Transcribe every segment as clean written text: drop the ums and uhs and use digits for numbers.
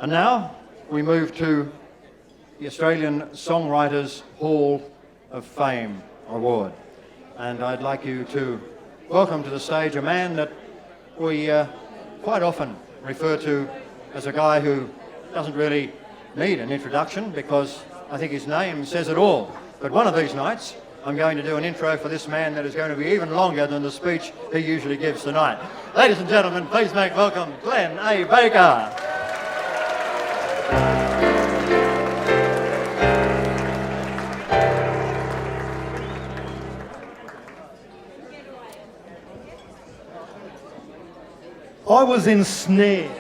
And now we move to the Australian Songwriters Hall of Fame Award. And I'd like you to welcome to the stage a man that we quite often refer to as a guy who doesn't really need an introduction because I think his name says it all. But one of these nights, I'm going to do an intro for this man that is going to be even longer than the speech he usually gives tonight. Ladies and gentlemen, please make welcome Glenn A. Baker. I was ensnared.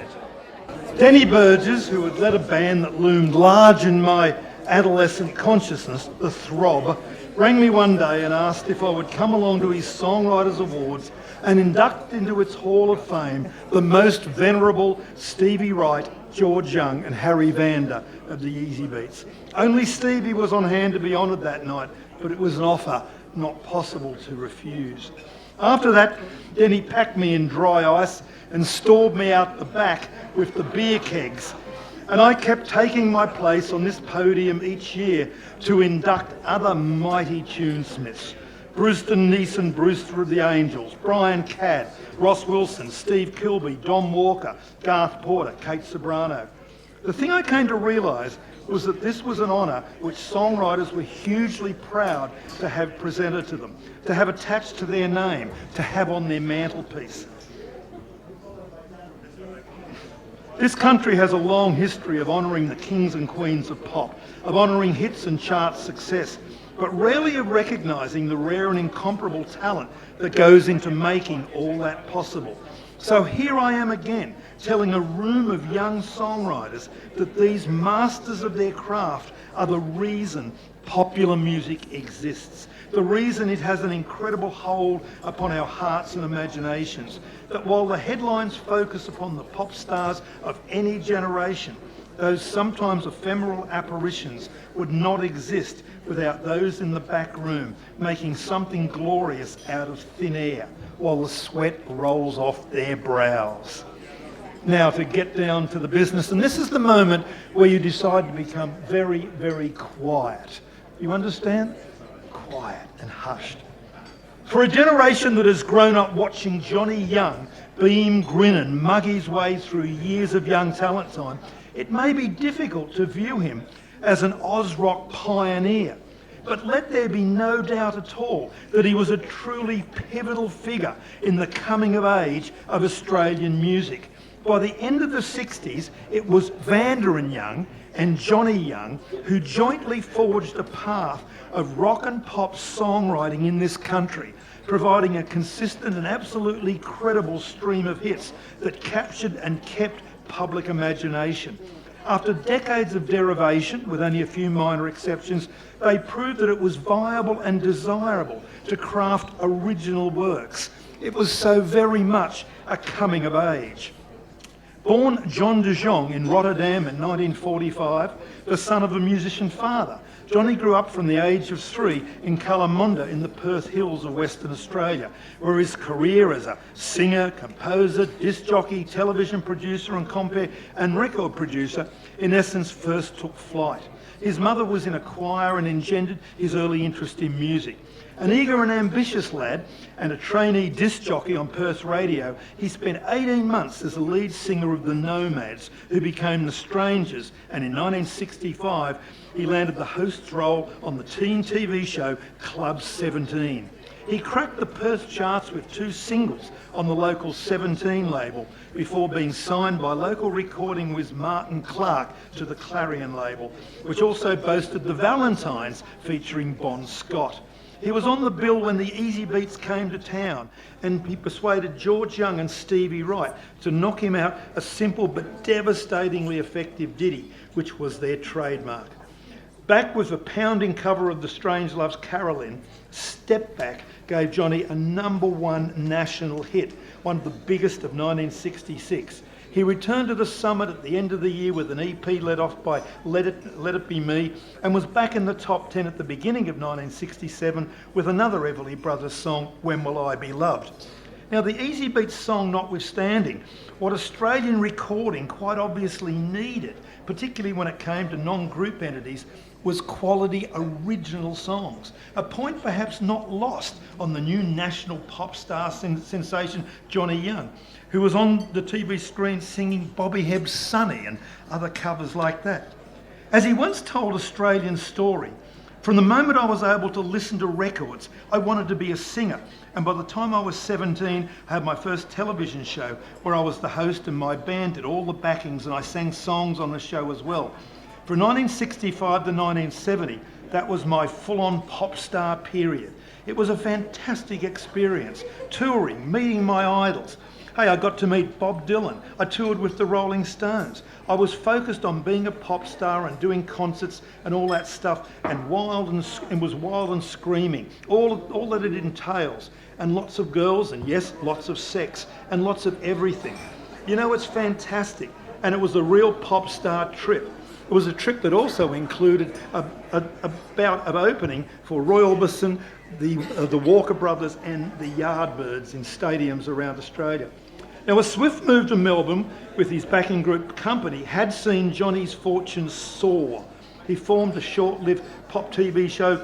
Denny Burgess, who had led a band that loomed large in my adolescent consciousness, the Throb, rang me one day and asked if I would come along to his Songwriters Awards and induct into its Hall of Fame the most venerable Stevie Wright, George Young and Harry Vanda of the Easy Beats. Only Stevie was on hand to be honoured that night, but it was an offer not possible to refuse. After that, Denny packed me in dry ice and stored me out the back with the beer kegs. And I kept taking my place on this podium each year to induct other mighty tunesmiths. Brewston Neeson Brewster of the Angels, Brian Cadd, Ross Wilson, Steve Kilby, Don Walker, Garth Porter, Kate Sobrano. The thing I came to realise was that this was an honour which songwriters were hugely proud to have presented to them, to have attached to their name, to have on their mantelpiece. This country has a long history of honouring the kings and queens of pop, of honouring hits and chart success, but rarely of recognising the rare and incomparable talent that goes into making all that possible. So here I am again, telling a room of young songwriters that these masters of their craft are the reason popular music exists, the reason it has an incredible hold upon our hearts and imaginations, that while the headlines focus upon the pop stars of any generation, those sometimes ephemeral apparitions would not exist without those in the back room making something glorious out of thin air while the sweat rolls off their brows. Now to get down to the business, and this is the moment where you decide to become very, very quiet. You understand? Quiet and hushed. For a generation that has grown up watching Johnny Young beam, grin and mug his way through years of young talent time, it may be difficult to view him as an Oz rock pioneer. But let there be no doubt at all that he was a truly pivotal figure in the coming of age of Australian music. By the end of the 60s, it was Vanda and Young and Johnny Young who jointly forged a path of rock and pop songwriting in this country, providing a consistent and absolutely credible stream of hits that captured and kept public imagination. After decades of derivation, with only a few minor exceptions, they proved that it was viable and desirable to craft original works. It was so very much a coming of age. Born John de Jong in Rotterdam in 1945, the son of a musician father, Johnny grew up from the age of 3 in Kalamunda in the Perth Hills of Western Australia, where his career as a singer, composer, disc jockey, television producer and compere and record producer in essence first took flight. His mother was in a choir and engendered his early interest in music. An eager and ambitious lad and a trainee disc jockey on Perth radio, he spent 18 months as a lead singer of the Nomads, who became the Strangers, and in 1965 he landed the host's role on the teen TV show Club 17. He cracked the Perth charts with 2 singles on the local 17 label before being signed by local recording whiz Martin Clark to the Clarion label, which also boasted the Valentines featuring Bon Scott. He was on the bill when the Easy Beats came to town, and he persuaded George Young and Stevie Wright to knock him out a simple but devastatingly effective ditty, which was their trademark. Back with the pounding cover of the Strangelove's Carolyn, Step Back gave Johnny a #1 national hit, one of the biggest of 1966. He returned to the summit at the end of the year with an EP led off by Let It Be Me, and was back in the top 10 at the beginning of 1967 with another Everly Brothers song, When Will I Be Loved. Now, the Easy Beats song notwithstanding, what Australian recording quite obviously needed, particularly when it came to non-group entities, was quality original songs, a point perhaps not lost on the new national pop star sensation Johnny Young, who was on the TV screen singing Bobby Hebb's Sonny and other covers like that. As he once told Australian Story, from the moment I was able to listen to records, I wanted to be a singer. And by the time I was 17, I had my first television show where I was the host and my band did all the backings and I sang songs on the show as well. From 1965 to 1970, that was my full-on pop star period. It was a fantastic experience, touring, meeting my idols. Hey, I got to meet Bob Dylan. I toured with the Rolling Stones. I was focused on being a pop star and doing concerts and all that stuff, and was wild and screaming, all that it entails, and lots of girls, and yes, lots of sex, and lots of everything. You know, it's fantastic, and it was a real pop star trip. It was a trip that also included a bout of opening for Roy Orbison, the Walker Brothers and the Yardbirds in stadiums around Australia. Now, a swift move to Melbourne with his backing group Company had seen Johnny's fortunes soar. He formed a short-lived pop TV show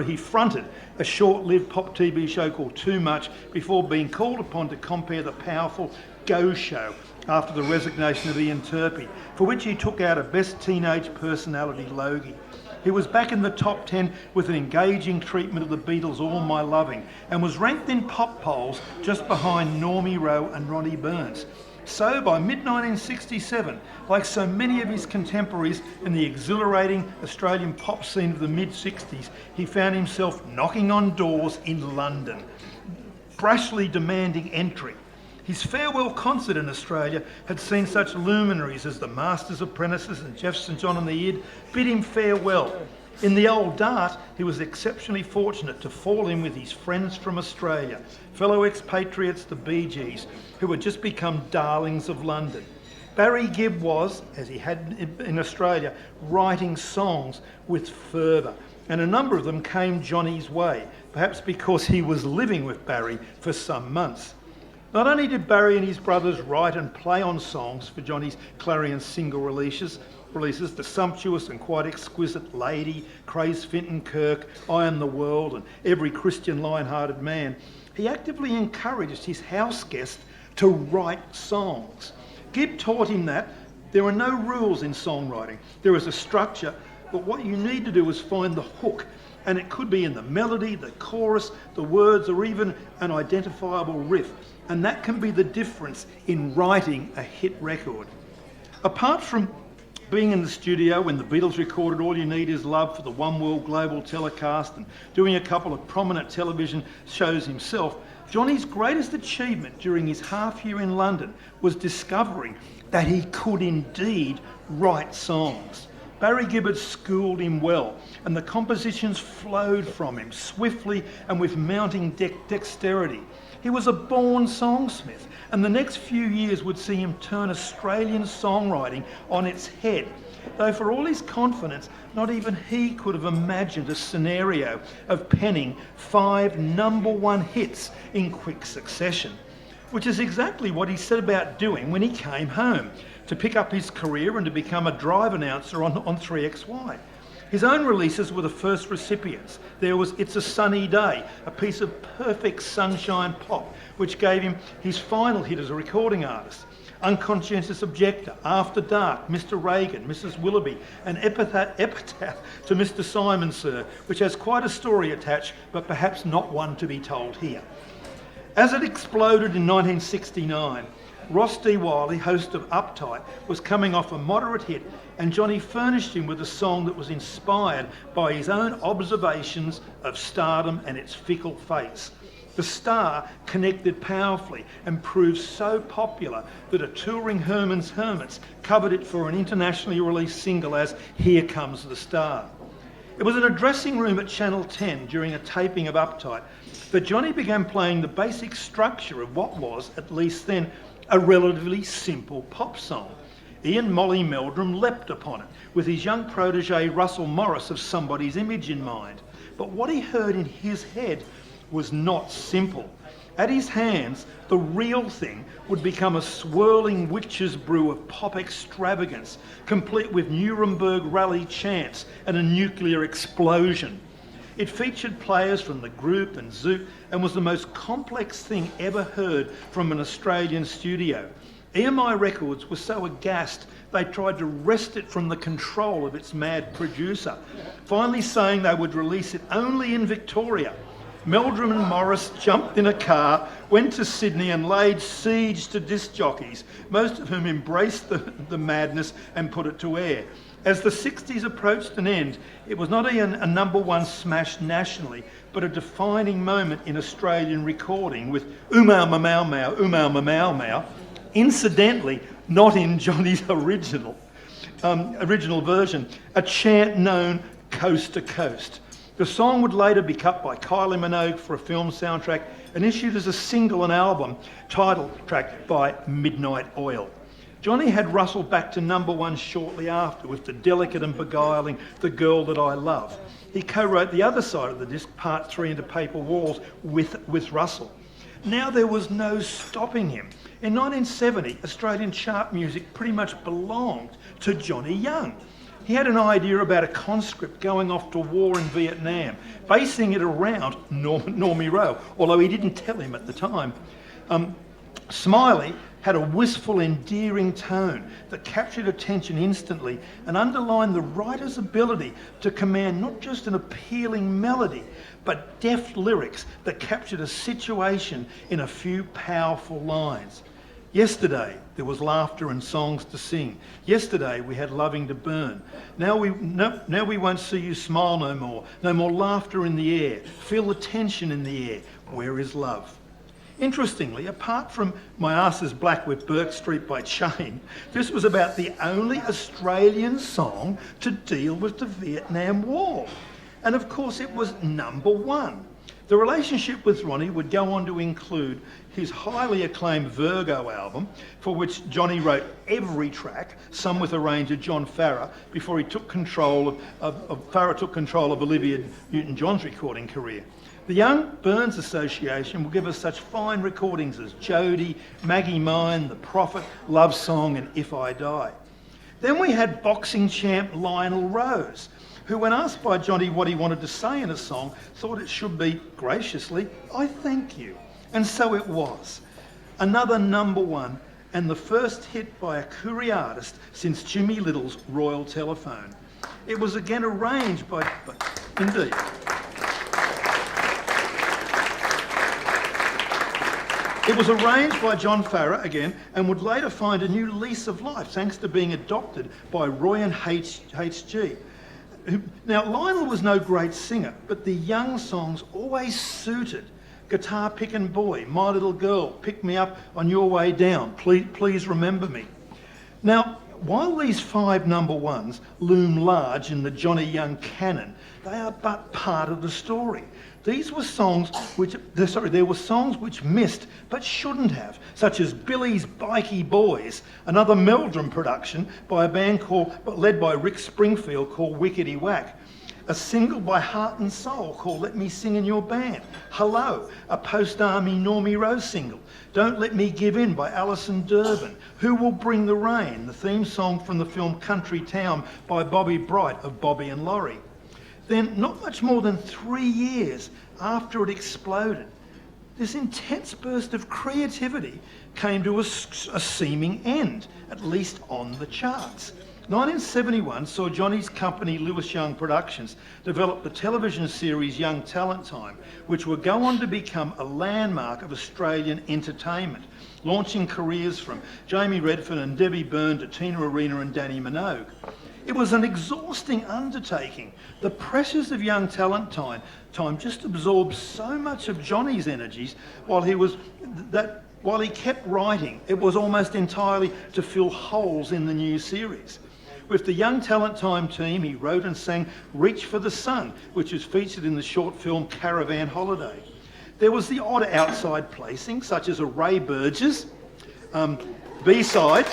he fronted a short-lived pop TV show called Too Much before being called upon to compare the powerful Go Show after the resignation of Ian Turpie, for which he took out a Best Teenage Personality Logie. He was back in the top 10 with an engaging treatment of the Beatles' All My Loving and was ranked in pop polls just behind Normie Rowe and Ronnie Burns. So by mid-1967, like so many of his contemporaries in the exhilarating Australian pop scene of the mid-60s, he found himself knocking on doors in London, brashly demanding entry. His farewell concert in Australia had seen such luminaries as the Masters Apprentices and Jeff St John and the Id bid him farewell. In the old dart, he was exceptionally fortunate to fall in with his friends from Australia, fellow expatriates, the Bee Gees, who had just become darlings of London. Barry Gibb was, as he had in Australia, writing songs with fervour, and a number of them came Johnny's way, perhaps because he was living with Barry for some months. Not only did Barry and his brothers write and play on songs for Johnny's Clarion single releases, the sumptuous and quite exquisite Lady, Craze Finton Kirk, I Am the World and Every Christian Lion-Hearted Man, he actively encouraged his house guest to write songs. Gibb taught him that there are no rules in songwriting. There is a structure, but what you need to do is find the hook, and it could be in the melody, the chorus, the words, or even an identifiable riff. And that can be the difference in writing a hit record. Apart from being in the studio when the Beatles recorded All You Need Is Love for the One World Global telecast and doing a couple of prominent television shows himself, Johnny's greatest achievement during his half year in London was discovering that he could indeed write songs. Barry Gibb had schooled him well, and the compositions flowed from him swiftly and with mounting dexterity. He was a born songsmith, and the next few years would see him turn Australian songwriting on its head. Though for all his confidence, not even he could have imagined a scenario of penning 5 number-one hits in quick succession, which is exactly what he set about doing when he came home, to pick up his career and to become a drive announcer on 3XY. His own releases were the first recipients. There was It's a Sunny Day, a piece of perfect sunshine pop, which gave him his final hit as a recording artist. Unconscientious Objector, After Dark, Mr. Reagan, Mrs. Willoughby, an epitaph to Mr. Simon Sir, which has quite a story attached, but perhaps not one to be told here. As it exploded in 1969, Ross D. Wiley, host of Uptight, was coming off a moderate hit, and Johnny furnished him with a song that was inspired by his own observations of stardom and its fickle face. The Star connected powerfully and proved so popular that a touring Herman's Hermits covered it for an internationally released single as Here Comes the Star. It was in a dressing room at Channel 10 during a taping of Uptight that Johnny began playing the basic structure of what was, at least then, a relatively simple pop song. Ian Molly Meldrum leapt upon it, with his young protege Russell Morris of Somebody's Image in mind. But what he heard in his head was not simple. At his hands, the real thing would become a swirling witch's brew of pop extravagance, complete with Nuremberg rally chants and a nuclear explosion. It featured players from the group and Zoot and was the most complex thing ever heard from an Australian studio. EMI Records was so aghast they tried to wrest it from the control of its mad producer, finally saying they would release it only in Victoria. Meldrum and Morris jumped in a car, went to Sydney and laid siege to disc jockeys, most of whom embraced the madness and put it to air. As the 60s approached an end, it was not even a number one smash nationally, but a defining moment in Australian recording with Oomau Mamau Mau, Oomau Mamau Mau, incidentally not in Johnny's original version, a chant known coast to coast. The song would later be cut by Kylie Minogue for a film soundtrack and issued as a single and album, title track by Midnight Oil. Johnny had Russell back to number one shortly after with the delicate and beguiling The Girl That I Love. He co-wrote the other side of the disc, part 3 Into Paper Walls, with Russell. Now there was no stopping him. In 1970, Australian chart music pretty much belonged to Johnny Young. He had an idea about a conscript going off to war in Vietnam, basing it around Normie Rowe, although he didn't tell him at the time. Smiley had a wistful, endearing tone that captured attention instantly and underlined the writer's ability to command not just an appealing melody, but deft lyrics that captured a situation in a few powerful lines. Yesterday, there was laughter and songs to sing. Yesterday, we had loving to burn. Now we won't see you smile no more. No more laughter in the air. Feel the tension in the air. Where is love? Interestingly, apart from My Ass Is Black with Burke Street by Chain, this was about the only Australian song to deal with the Vietnam War. And of course, it was number one. The relationship with Ronnie would go on to include his highly acclaimed Virgo album, for which Johnny wrote every track, some with arranger John Farrar, before he took control Farrar took control of Olivia Newton-John's recording career. The Young Burns Association will give us such fine recordings as Jody, Maggie Mine, The Prophet, Love Song and If I Die. Then we had boxing champ Lionel Rose, who, when asked by Johnny what he wanted to say in a song, thought it should be, graciously, I thank you. And so it was. Another number one, and the first hit by a Koori artist since Jimmy Little's Royal Telephone. It was again arranged by indeed. It was arranged by John Farrar again and would later find a new lease of life thanks to being adopted by Roy and H.G. Now, Lionel was no great singer, but the Young songs always suited. Guitar Pickin' Boy, My Little Girl, Pick Me Up on Your Way Down, Please Remember Me. Now, while these 5 number ones loom large in the Johnny Young canon, they are but part of the story. There were songs which missed but shouldn't have, such as Billy's Bikey Boys, another Meldrum production by a band led by Rick Springfield called Wickety Whack, a single by Heart and Soul called Let Me Sing in Your Band, Hello, a post-army Normie Rose single, Don't Let Me Give In by Alison Durbin, Who Will Bring the Rain, the theme song from the film Country Town by Bobby Bright of Bobby and Laurie. Then, not much more than 3 years after it exploded, this intense burst of creativity came to a seeming end, at least on the charts. 1971 saw Johnny's company Lewis Young Productions develop the television series Young Talent Time, which would go on to become a landmark of Australian entertainment, launching careers from Jamie Redfern and Debbie Byrne to Tina Arena and Danny Minogue. It was an exhausting undertaking. The pressures of Young Talent Time just absorbed so much of Johnny's energies while he kept writing. It was almost entirely to fill holes in the new series. With the Young Talent Time team, he wrote and sang Reach for the Sun, which is featured in the short film Caravan Holiday. There was the odd outside placing, such as a Ray Burgess B-side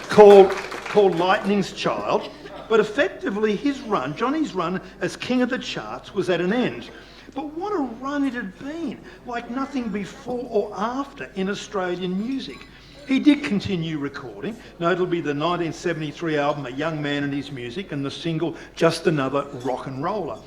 called Lightning's Child, but effectively Johnny's run as king of the charts was at an end. But what a run it had been, like nothing before or after in Australian music. He did continue recording, notably the 1973 album A Young Man and His Music and the single Just Another Rock and Roller,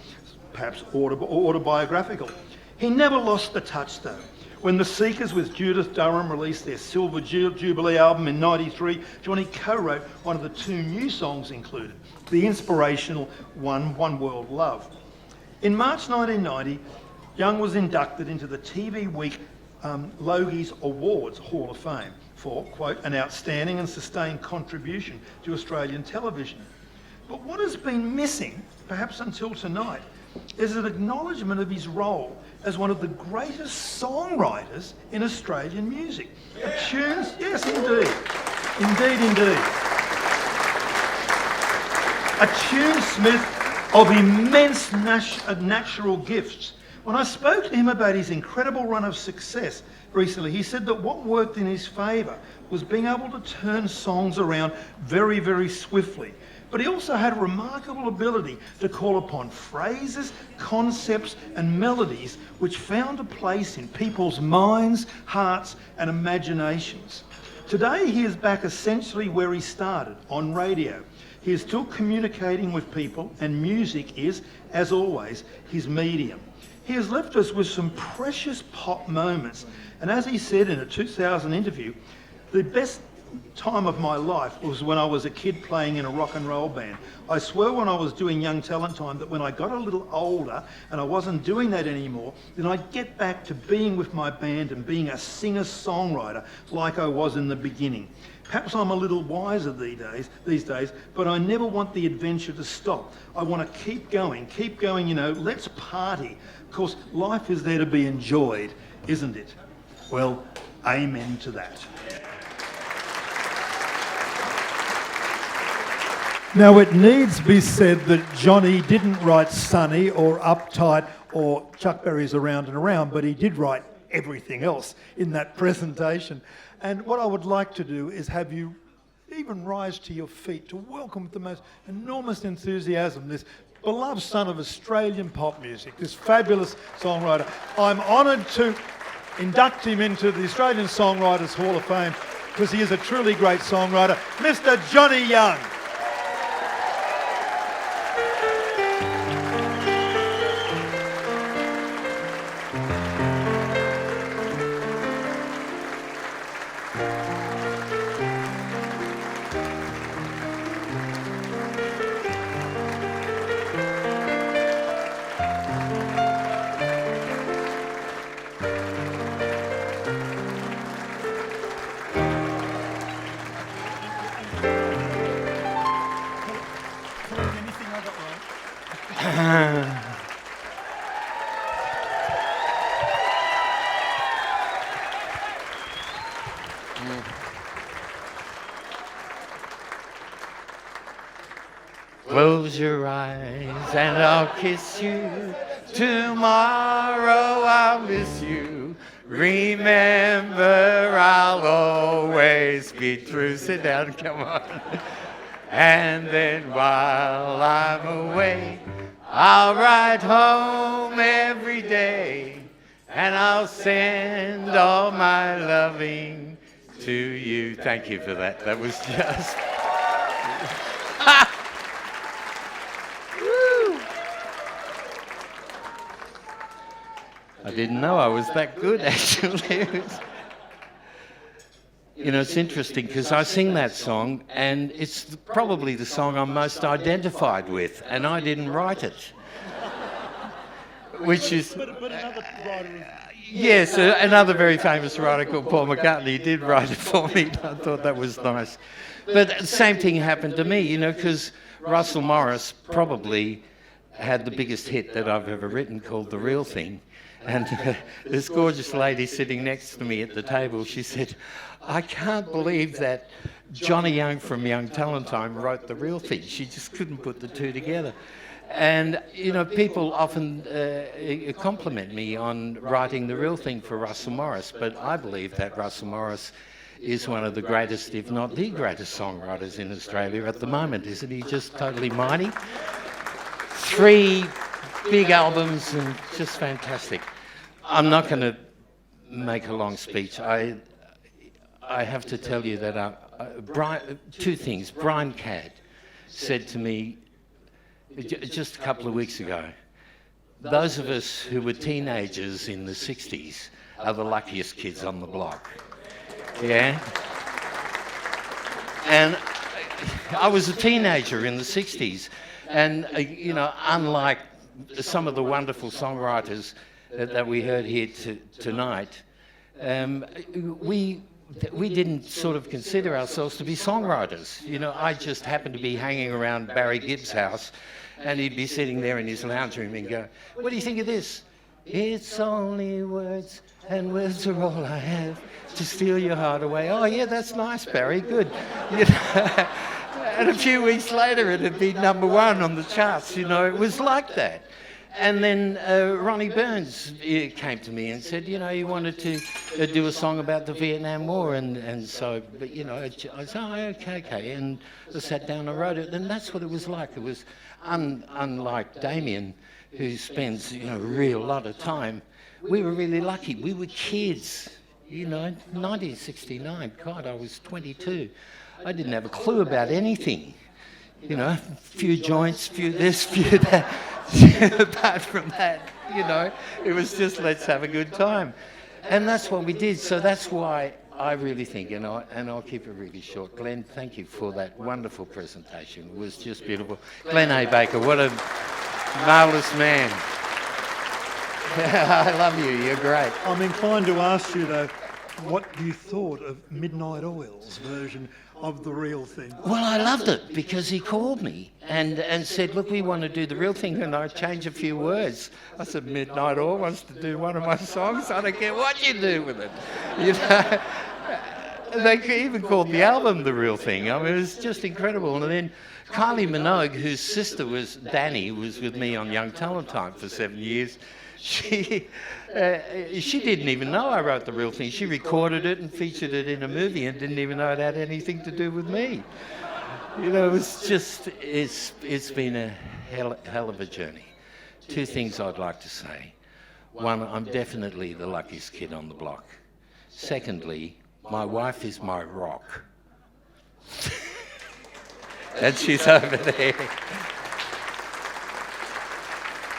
perhaps autobiographical. He never lost the touch though. When the Seekers with Judith Durham released their Silver Jubilee album in '93, Johnny co-wrote one of the 2 new songs included, the inspirational One World Love. In March 1990, Young was inducted into the TV Week Logies Awards Hall of Fame for, quote, an outstanding and sustained contribution to Australian television. But what has been missing, perhaps until tonight, is an acknowledgement of his role as one of the greatest songwriters in Australian music. Yeah. Tunes, yes indeed, indeed. A tunesmith of immense natural gifts. When I spoke to him about his incredible run of success recently, he said that what worked in his favour was being able to turn songs around very, very swiftly. But he also had a remarkable ability to call upon phrases, concepts and melodies which found a place in people's minds, hearts and imaginations. Today he is back essentially where he started, on radio. He is still communicating with people and music is, as always, his medium. He has left us with some precious pop moments. And as he said in a 2000 interview, the best time of my life was when I was a kid playing in a rock and roll band. I swear when I was doing Young Talent Time that when I got a little older and I wasn't doing that anymore, then I'd get back to being with my band and being a singer-songwriter like I was in the beginning. Perhaps I'm a little wiser these days, but I never want the adventure to stop. I want to keep going, you know, let's party. Of course, life is there to be enjoyed, isn't it? Well, amen to that. Now, it needs to be said that Johnny didn't write Sunny or Uptight or Chuck Berry's Around and Around, but he did write everything else in that presentation. And what I would like to do is have you even rise to your feet to welcome with the most enormous enthusiasm this beloved son of Australian pop music, this fabulous songwriter. I'm honoured to induct him into the Australian Songwriters Hall of Fame because he is a truly great songwriter, Mr. Johnny Young. Close your eyes and I'll kiss you. Tomorrow I'll miss you. Remember, I'll always be true. Sit down, come on. And then while I'm away, I'll write home every day. And I'll send all my loving to you. Thank you for that. That was just... I didn't know I was that good, actually. You know, it's interesting because I sing that song and it's probably the song I'm most identified with, and I didn't write it. Which is... But another writer... Yes, another very famous writer called Paul McCartney did write it for me. I thought that was nice. But the same thing happened to me, you know, because Russell Morris probably had the biggest hit that I've ever written called The Real Thing. And this gorgeous lady sitting next to me at the table, she said, I can't believe that Johnny Young from Young Talent Time wrote The Real Thing. She just couldn't put the two together. And, you know, people often compliment me on writing The Real Thing for Russell Morris, but I believe that Russell Morris is one of the greatest, if not the greatest songwriters in Australia at the moment. Isn't he just totally mighty? 3 big albums and just fantastic. I'm not going to make a long speech. I have to tell you that Brian, two things. Brian Cadd said to me just a couple of weeks ago, those of us who were teenagers in the 60s are the luckiest kids on the block. Yeah? And I was a teenager in the 60s, and, unlike some of the wonderful songwriters that we heard here tonight, we didn't sort of consider ourselves to be songwriters. I just happened to be hanging around Barry Gibb's house, and he'd be sitting there in his lounge room and go, "What do you think of this?" "It's only words, and words are all I have to steal your heart away." "Oh yeah, that's nice, Barry, good." And a few weeks later it'd be number one on the charts. It was like that. And then Ronnie Burns came to me and said, he wanted to do a song about the Vietnam War, and so, but I said, "Oh, okay, and I sat down and wrote it, and that's what it was like. It was unlike Damien, who spends a real lot of time. We were really lucky. We were kids, 1969. God, I was 22. I didn't have a clue about anything. A few joints, few this, few that. Apart from that, it was just let's have a good time. And that's what we did. So that's why I really think, and I'll keep it really short. Glenn, thank you for that wonderful presentation. It was just beautiful. Glenn A. Baker, what a marvellous man. I love you. You're great. I'm inclined to ask you, though, what you thought of Midnight Oil's version of The Real Thing. Well, I loved it because he called me and said, "Look, we want to do The Real Thing," and I changed a few words. I said, "Midnight Oil wants to do one of my songs. I don't care what you do with it." They even called the album The Real Thing. I mean, it was just incredible. And then Kylie Minogue, whose sister was Danny, was with me on Young Talent Time for 7 years. She didn't even know I wrote The Real Thing. She recorded it and featured it in a movie and didn't even know it had anything to do with me. It was just, it's been a hell of a journey. Two things I'd like to say. One, I'm definitely the luckiest kid on the block. Secondly, my wife is my rock. And she's over there.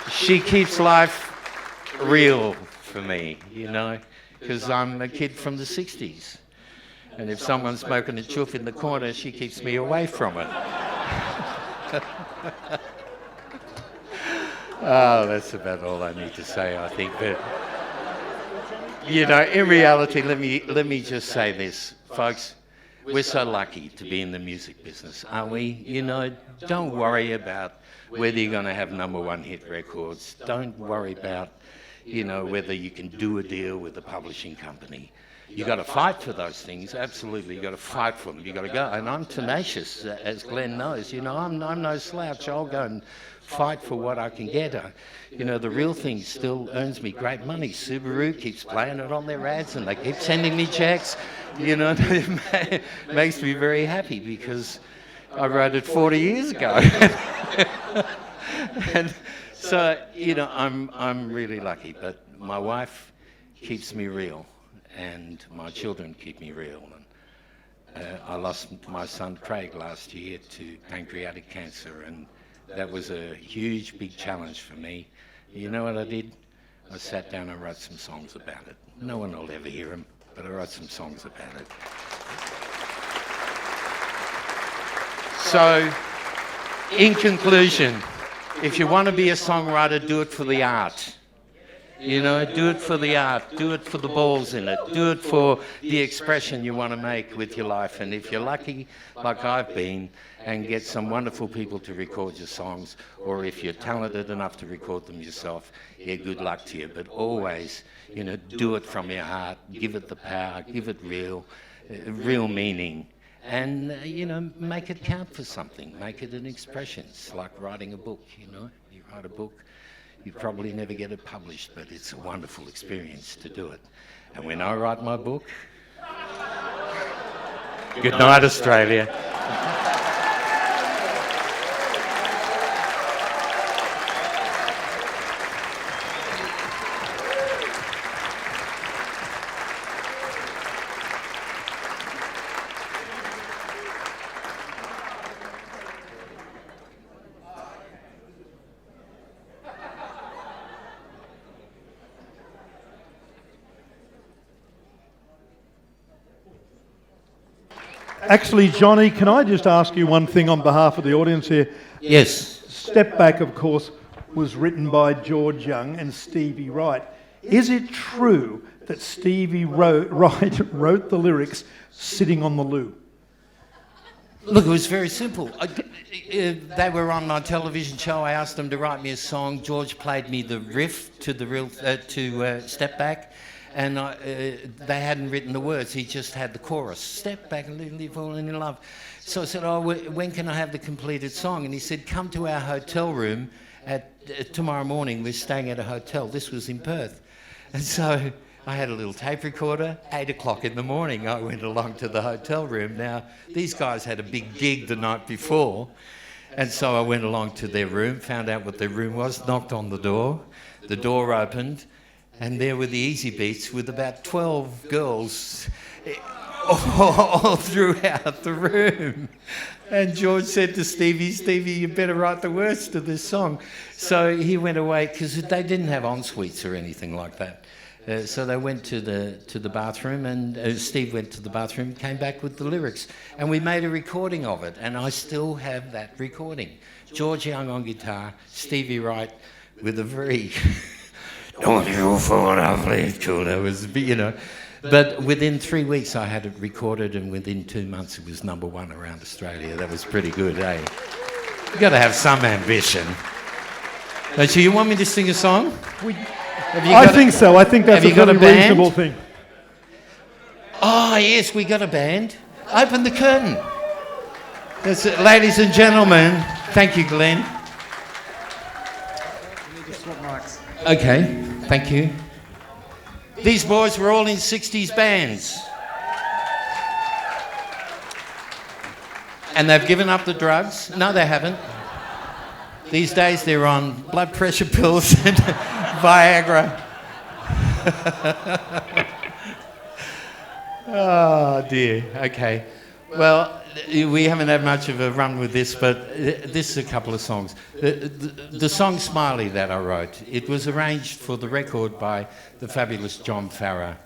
She keeps life real for me, because I'm a kid from the 60s. And if someone's smoking a chuff in the corner, she keeps me away from it. Oh, that's about all I need to say, I think. But, in reality, let me just say this, folks. We're so lucky to be in the music business, aren't we? Don't worry about whether you're going to have number one hit records. Don't worry about, whether you can do a deal with a publishing company. You got to fight for those things. Absolutely, you got to fight for them. You got to go. And I'm tenacious, as Glenn knows. I'm no slouch. I'll go and fight for what I can get. The Real Thing still earns me great money. Subaru keeps playing it on their ads, and they keep sending me checks. It makes me very happy because I wrote it 40 years ago. And so, I'm really lucky. But my wife keeps me real, and my children keep me real. And I lost my son Craig last year to pancreatic cancer, and that was a huge, big challenge for me. You know what I did? I sat down and wrote some songs about it. No one will ever hear them, but I wrote some songs about it. So, in conclusion, if you want to be a songwriter, do it for the art. Do it for the art, do it for the balls in it, do it for the expression you want to make with your life. And if you're lucky, like I've been, and get some wonderful people to record your songs, or if you're talented enough to record them yourself, good luck to you. But always, do it from your heart, give it the power, give it real meaning. And, make it count for something, make it an expression. It's like writing a book, you write a book. You probably never get it published, but it's a wonderful experience to do it. And when I write my book, good night, Australia. Actually, Johnny, can I just ask you one thing on behalf of the audience here? Yes. Step Back, of course, was written by George Young and Stevie Wright. Is it true that Stevie Wright wrote the lyrics sitting on the loo? Look, it was very simple. They were on my television show. I asked them to write me a song. George played me the riff to Step Back, and they hadn't written the words. He just had the chorus. Step back and live falling in love. So I said, "Oh, when can I have the completed song?" And he said, "Come to our hotel room tomorrow morning. We're staying at a hotel." This was in Perth, and so I had a little tape recorder. 8 o'clock in the morning, I went along to the hotel room. Now, these guys had a big gig the night before, and so I went along to their room, found out what their room was, knocked on the door. The door opened, and there were the Easy Beats with about 12 girls all throughout the room. And George said to Stevie, "You better write the words to this song." So he went away, because they didn't have en-suites or anything like that. So they went to the bathroom, and Steve went to the bathroom, came back with the lyrics, and we made a recording of it, and I still have that recording. George Young on guitar, Stevie Wright with a very "Don't you fall off, please, cool." That was, you know. But within 3 weeks I had it recorded, and within 2 months it was #1 around Australia. That was pretty good, eh? You got to have some ambition. So you want me to sing a song? I think so. I think that's a very reasonable thing. Oh, yes, we got a band. Open the curtain. That's it, ladies and gentlemen. Thank you, Glenn. Okay, thank you. These boys were all in 60s bands. And they've given up the drugs. No, they haven't. These days they're on blood pressure pills and Viagra. Oh dear, okay. Well, we haven't had much of a run with this, but this is a couple of songs. The song Smiley that I wrote, it was arranged for the record by the fabulous John Farrar,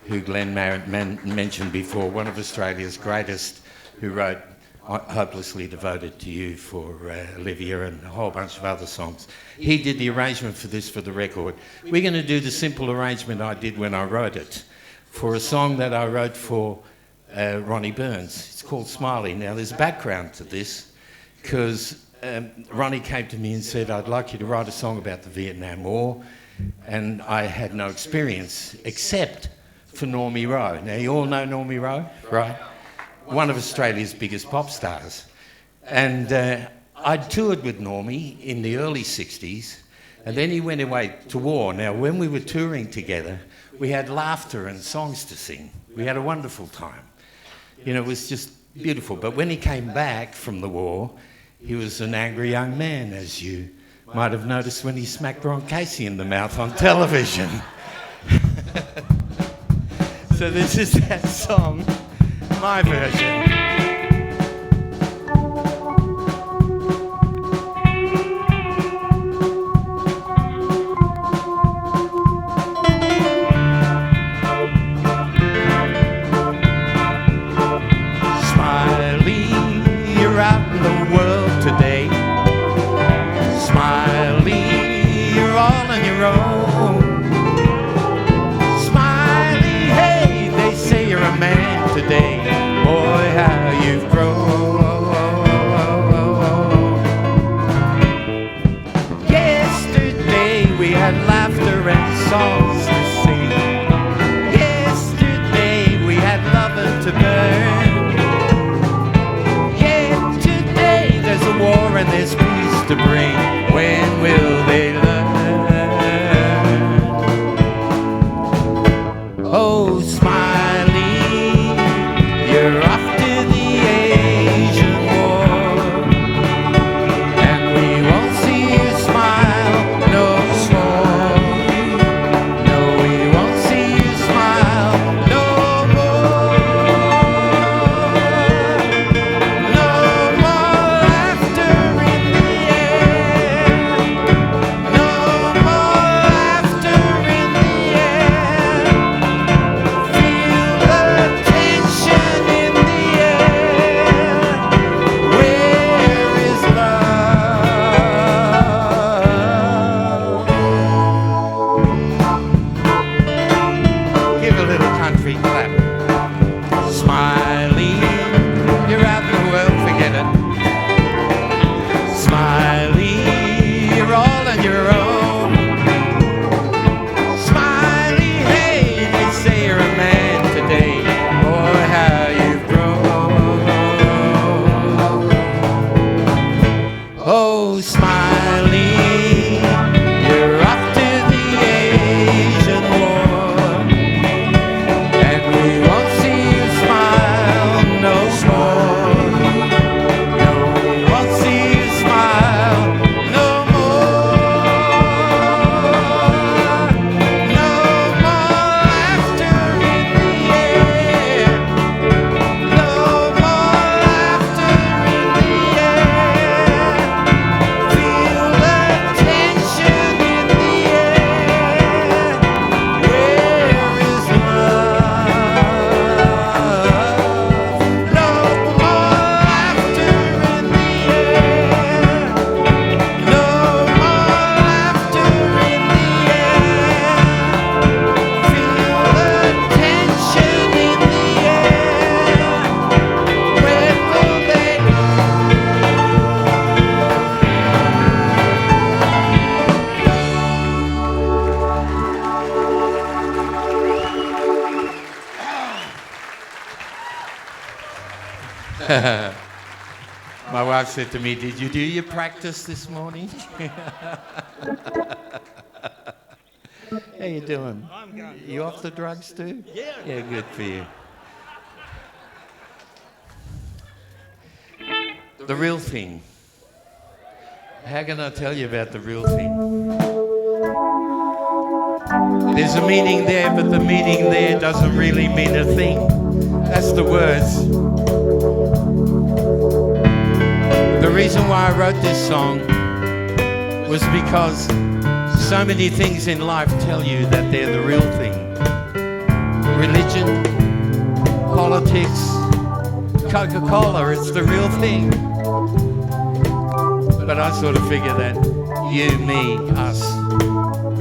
who Glenn mentioned before, one of Australia's greatest, who wrote Hopelessly Devoted to You for Olivia and a whole bunch of other songs. He did the arrangement for this for the record. We're going to do the simple arrangement I did when I wrote it for a song that I wrote for Ronnie Burns. It's called Smiley. Now there's a background to this, because Ronnie came to me and said, "I'd like you to write a song about the Vietnam War," and I had no experience except for Normie Rowe. Now you all know Normie Rowe, right? One of Australia's biggest pop stars. And I toured with Normie in the early 60s, and then he went away to war. Now, when we were touring together, we had laughter and songs to sing. We had a wonderful time. You know, it was just beautiful. But when he came back from the war, he was an angry young man, as you might have noticed when he smacked Ron Casey in the mouth on television. So this is that song. My version. Smiley, you're out in the world today. Smiley, you're all on your own. Smiley, hey, they say you're a man today. Boy, how you've grown. Yesterday we had laughter and songs to sing. Yesterday we had loving to burn. Yet today there's a war and there's peace to bring. When will they learn? Oh, Smiley, you're off to the Asian war, and we won't see you smile no more. No, we won't see you smile no more. No more laughter in the air. No more laughter in the air. feet clap. Smiley, you're out in the world, forget it. Smiley, you're all on your own. Smiley, hey, they say you're a man today. Boy, how you've grown. Oh, Smiley, you're off to the Asian war, and we won't see you smile no more. No, we won't see you smile no more. No more laughter in the air. No more laughter in the air. Feel the tension in the air. Where is love? No more laughter in the air. No more laughter in the air. Feel the tension in the air. When will they? My wife said to me, "Did you do your practice this morning?" How you doing? I'm going. You off the drugs too? Yeah. Yeah, good for you. The real thing. How can I tell you about the real thing? There's a meaning there, but the meaning there doesn't really mean a thing. That's the words. The reason why I wrote this song was because so many things in life tell you that they're the real thing. Religion, politics, Coca-Cola, it's the real thing. But I sort of figure that you, me, us,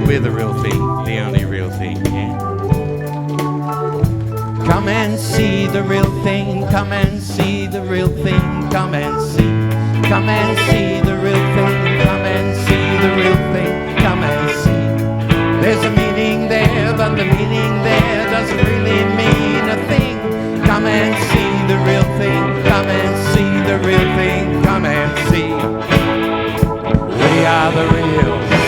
we're the real thing, the only real thing, yeah? Come and see the real thing, come and see the real thing, come and see. Come and see the real thing, come and see the real thing, come and see. There's a meaning there, but the meaning there doesn't really mean a thing. Come and see the real thing, come and see the real thing, come and see. We are the real thing.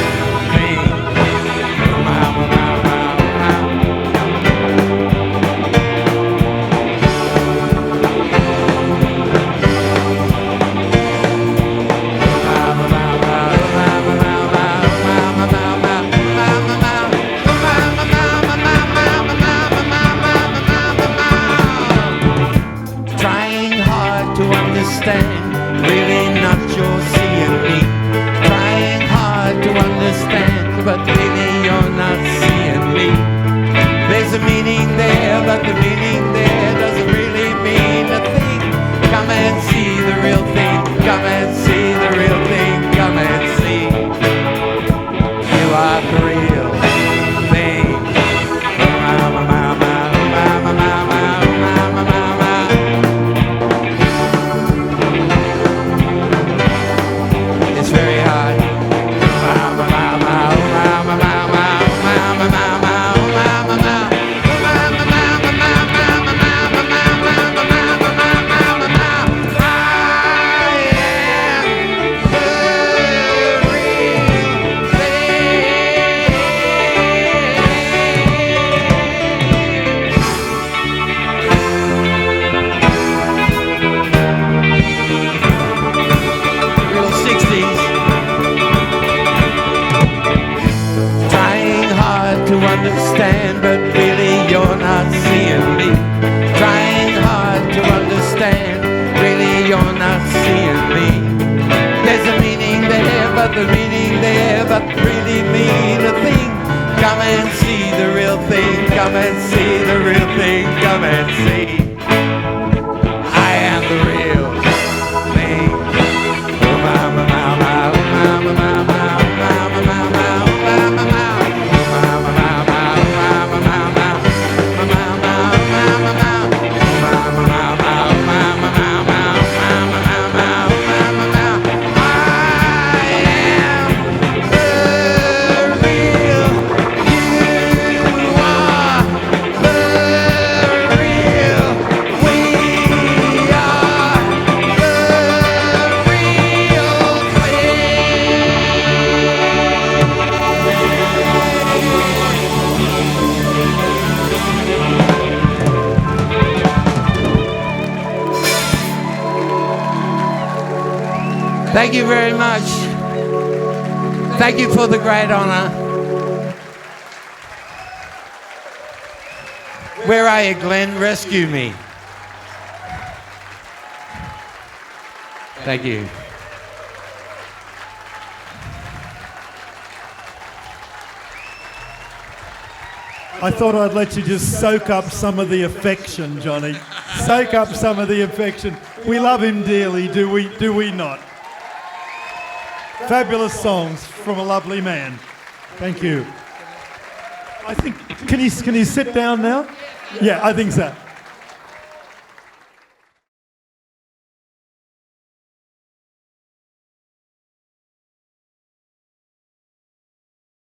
Really not you're seeing me. Trying hard to understand, but really you're not seeing me. There's a meaning there, but the meaning there doesn't really mean a thing. Come and see the real thing. Come and see the real thing. Come and see. You are the real thing. It's very hard. Understand, but really you're not seeing me. Trying hard to understand, really you're not seeing me. There's a meaning there, but the meaning there, but really mean a thing. Come and see the real thing, come and see the real thing, come and see. I am the real thing. Thank you very much. Thank you for the great honour. Where are you, Glenn? Rescue me. Thank you. I thought I'd let you just soak up some of the affection, Johnny. Soak up some of the affection. We love him dearly, do we not? Fabulous songs from a lovely man. Thank you. I think, can he sit down now? Yeah, I think so.